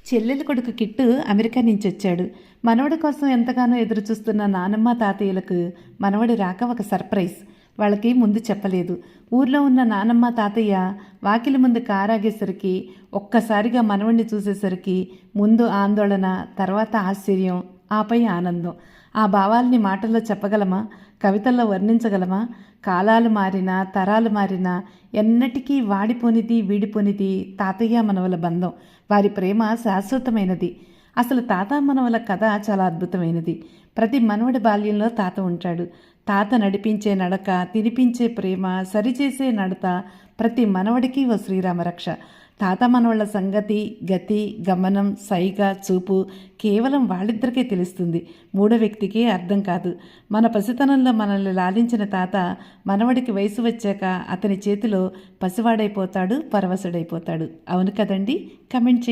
చెల్లెలి కొడుకు kit America నుంచి వచ్చాడు. మనవడి కోసం ఎంతగానో ఎదురుచూస్తున్న నానమ్మ తాతయ్యలకు మనవడి రాక ఒక సర్ప్రైజ్. వాళ్ళకి ముందు చెప్పలేదు. ఊర్లో ఉన్న నానమ్మ తాతయ్య వాకిలి ముందు కారాగేసరికి, ఒక్కసారిగా మనవడిని చూసేసరికి ముందు ఆందోళన, తర్వాత ఆశ్చర్యం, ఆపై ఆనందం. ఆ భావాల్ని మాటల్లో చెప్పగలమా? కవితల్లో వర్ణించగలమా? కాలాలు మారినా, తరాలు మారినా ఎన్నటికీ వాడిపోనిది, వీడిపోనిది తాతయ్య మనవల బంధం. వారి ప్రేమ శాశ్వతమైనది. అసలు తాత మనవల కథ చాలా అద్భుతమైనది. ప్రతి మనవడి బాల్యంలో తాత ఉంటాడు. తాత నడిపించే నడక, తినిపించే ప్రేమ, సరిచేసే నడత ప్రతి మనవడికి ఓ శ్రీరామరక్ష. తాత మనవళ్ళ సంగతి, గతి, గమనం, సైగ, చూపు కేవలం వాళ్ళిద్దరికే తెలుస్తుంది. మూడో వ్యక్తికి అర్థం కాదు. మన పసితనంలో మనల్ని లాలించిన తాత మనవడికి వయసు వచ్చాక అతని చేతిలో పసివాడైపోతాడు, పరవశుడైపోతాడు. అవును కదండి? కమెంట్ చేయండి.